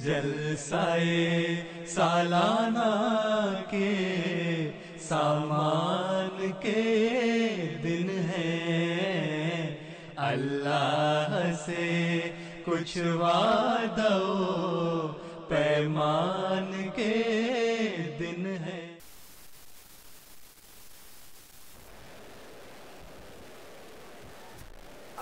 जलसाए सालाना के सामान के दिन हैं, अल्लाह से कुछ वादा पैमान के दिन हैं।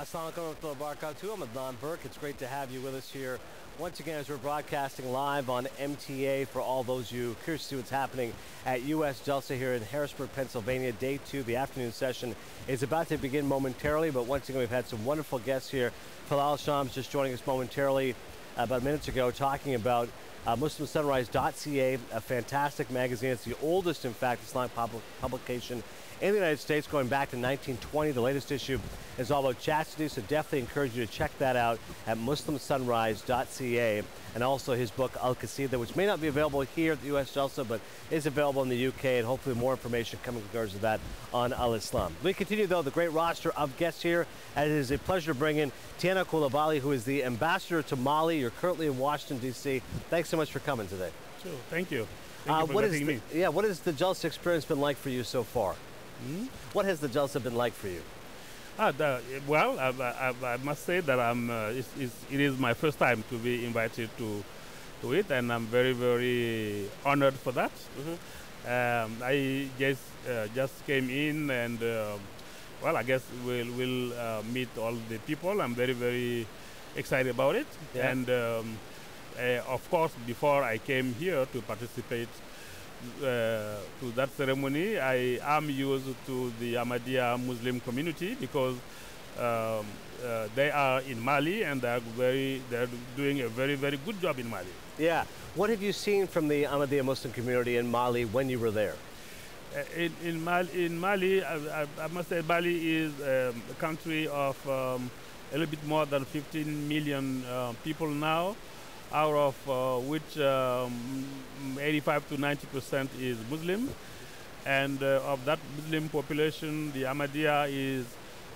Assalamualaikum warahmatullahi wabarakatuh. I'm Adnan Burke. It's great to have you with us here once again as we're broadcasting live on MTA for all those of you curious to see what's happening at US Jalsa here in Harrisburg, Pennsylvania. Day 2, the afternoon session is about to begin momentarily, but once again we've had some wonderful guests here. Falal Shams just joining us momentarily about minutes ago talking about MuslimSunrise.ca, a fantastic magazine. It's the oldest, in fact, Islamic publication in the United States, going back to 1920. The latest issue is all about chastity, so definitely encourage you to check that out at MuslimSunrise.ca, and also his book Al-Qasida, which may not be available here at the US Jalsa, but is available in the UK, and hopefully more information coming in regards to that on Al-Islam. We continue, though, the great roster of guests here, and it is a pleasure to bring in Tiena COULIBALY, who is the ambassador to Mali. You're currently in Washington, D.C. Thanks so much for coming today. Sure, thank you. Thank you for letting me. Yeah, what has the Jalsa experience been like for you so far? What has the Jalsa been like for you? Well, I must say that it is my first time to be invited to it, and I'm very, very honored for that. I just came in, and well, I guess we'll meet all the people. I'm very, very excited about it. Yeah. And of course, before I came here to participate to that ceremony, I am used to the Ahmadiyya Muslim community because they are in Mali, and they're doing a very, very good job in Mali. Yeah. What have you seen from the Ahmadiyya Muslim community in Mali when you were there? In Mali, I must say Mali is a country of a little bit more than 15 million people now, out of which 85 to 90% is Muslim. And of that Muslim population, the Ahmadiyya is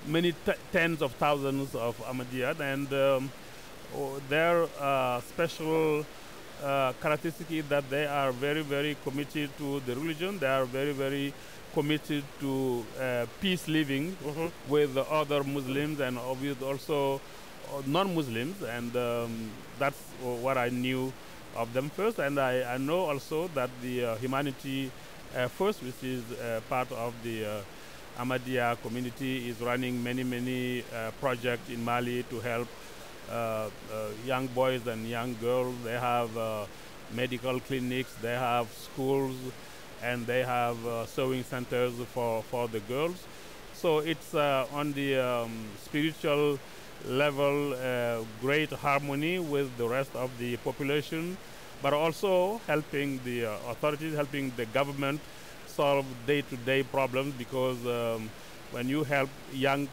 many tens of thousands of Ahmadiyya. And their special characteristic is that they are very, very committed to the religion. They are very, very committed to peace living with other Muslims, and obviously also non-Muslims, and that's what I knew of them first. And I know also that the Humanity First, which is part of the Ahmadiyya community, is running many projects in Mali to help young boys and young girls. They have medical clinics, they have schools, and they have sewing centers for the girls. So it's on the spiritual level, great harmony with the rest of the population, but also helping the authorities, helping the government solve day-to-day problems, because when you help young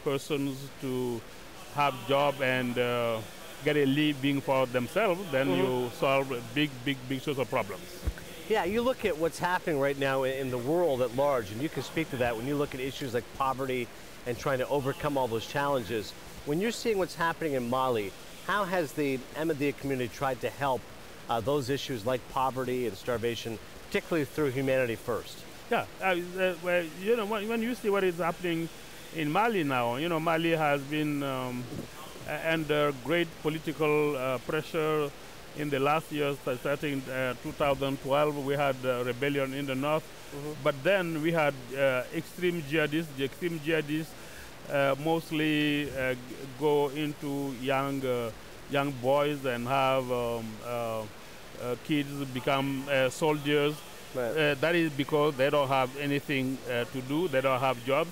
persons to have job and get a living for themselves, then you solve big source of problems. Yeah, you look at what's happening right now in the world at large, and you can speak to that when you look at issues like poverty and trying to overcome all those challenges. When you're seeing what's happening in Mali, how has the Ahmadiyya community tried to help those issues like poverty and starvation, particularly through Humanity First? Yeah, well, you know, when you see what is happening in Mali now, you know, Mali has been under great political pressure in the last years. Starting 2012, we had rebellion in the north, but then we had extreme jihadists. The extreme jihadists mostly go into young boys and have kids become soldiers. Right. That is because they don't have anything to do. They don't have jobs.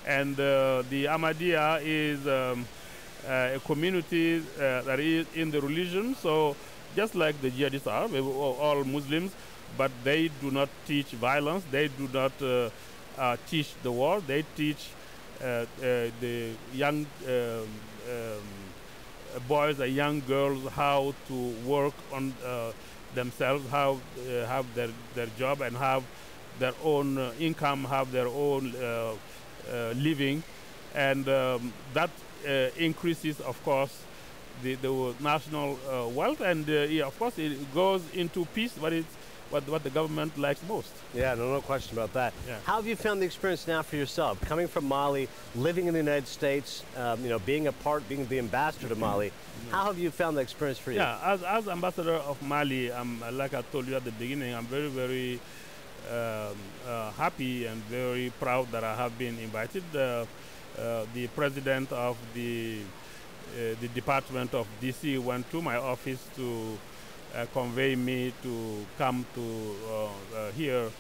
And the Ahmadiyya is a community that is in the religion. So just like the jihadists are, we're all Muslims, but they do not teach violence. They do not teach the war. They teach the young boys and young girls how to work on themselves, how have their job and have their own income, have their own living, and that increases, of course, the national wealth, and yeah, of course it goes into peace, but it's what the government likes most. Yeah, no question about that. Yeah. How have you found the experience now for yourself, coming from Mali, living in the United States, being being the ambassador to Mali? How have you found the experience for you? Yeah, as ambassador of Mali, like I told you at the beginning, I'm very, very happy and very proud that I have been invited. The president of the Department of DC went to my office to convey me to come to here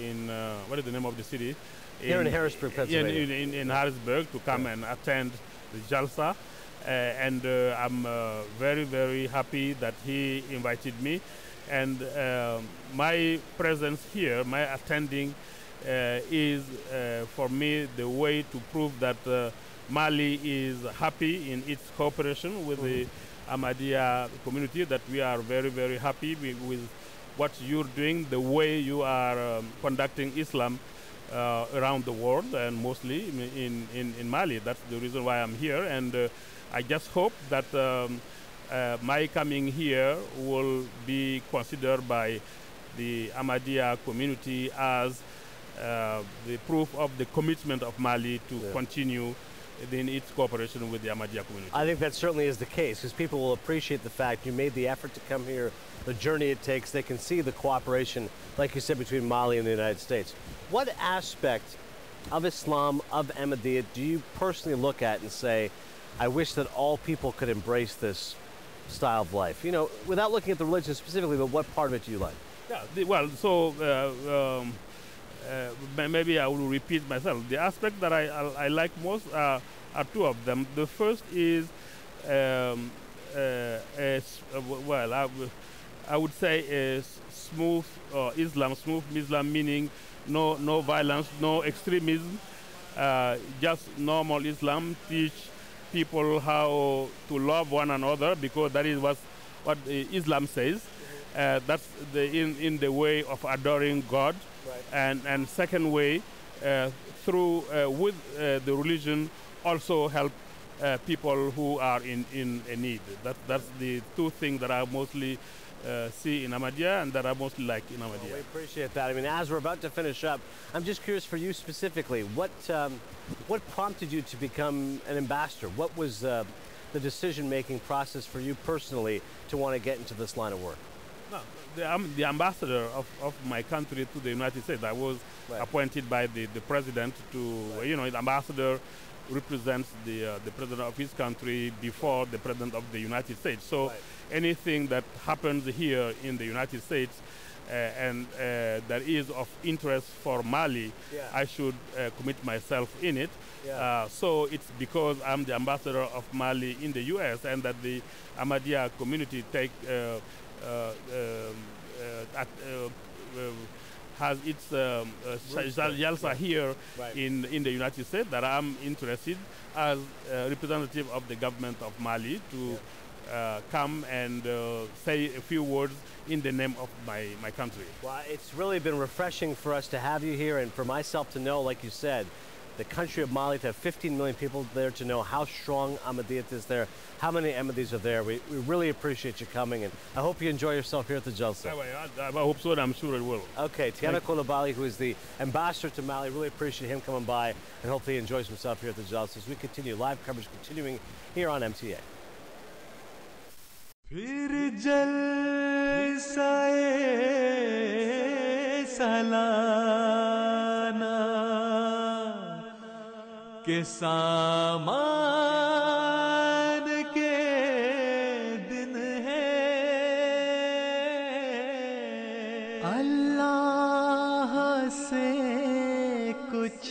in what is the name of the city? Here in Harrisburg, Pennsylvania. In Harrisburg, to come and attend the Jalsa. And I'm very, very happy that he invited me. And my presence here, my attending, is for me the way to prove that Mali is happy in its cooperation with the Ahmadiyya community, that we are very, very happy with what you're doing, the way you are conducting Islam around the world, and mostly in Mali. That's the reason why I'm here, and I just hope that my coming here will be considered by the Ahmadiyya community as the proof of the commitment of Mali to continue in its cooperation with the Ahmadiyya community. I think that certainly is the case, because people will appreciate the fact you made the effort to come here, the journey it takes. They can see the cooperation, like you said, between Mali and the United States. What aspect of Islam, of Ahmadiyya, do you personally look at and say, I wish that all people could embrace this style of life? You know, without looking at the religion specifically, but what part of it do you like? Yeah, well, so maybe I will repeat myself. The aspect that I like most are two of them. The first is, I would say a smooth Islam, meaning no violence, no extremism, just normal Islam. Teach people how to love one another, because that is what Islam says. That's in the way of adoring God. Right. And second way, through with the religion, also help people who are in need. That's the two things that I mostly see in Ahmadiyya, and that I mostly like in Ahmadiyya. Well, we appreciate that. I mean, as we're about to finish up, I'm just curious for you specifically, what prompted you to become an ambassador? What was the decision-making process for you personally to want to get into this line of work? No, I'm the ambassador of my country to the United States. I was appointed by the president to, the ambassador represents the president of his country before the president of the United States. So anything that happens here in the United States and that is of interest for Mali, I should commit myself in it. So it's because I'm the ambassador of Mali in the U.S. and that the Ahmadiyya community has its Jalsa here in the United States, that I'm interested as a representative of the government of Mali to come and say a few words in the name of my country. Well, it's really been refreshing for us to have you here, and for myself to know, like you said, the country of Mali, to have 15 million people there, to know how strong Ahmadiyya is there, how many Ahmadis are there. We really appreciate you coming, and I hope you enjoy yourself here at the Jalsa. I hope so, and I'm sure it will. Okay, Tiena COULIBALY, who is the ambassador to Mali, really appreciate him coming by, and hopefully he enjoys himself here at the Jalsa as we continue live coverage continuing here on MTA. फिर जलसाए सालाना के सामान के दिन है, अल्लाह से कुछ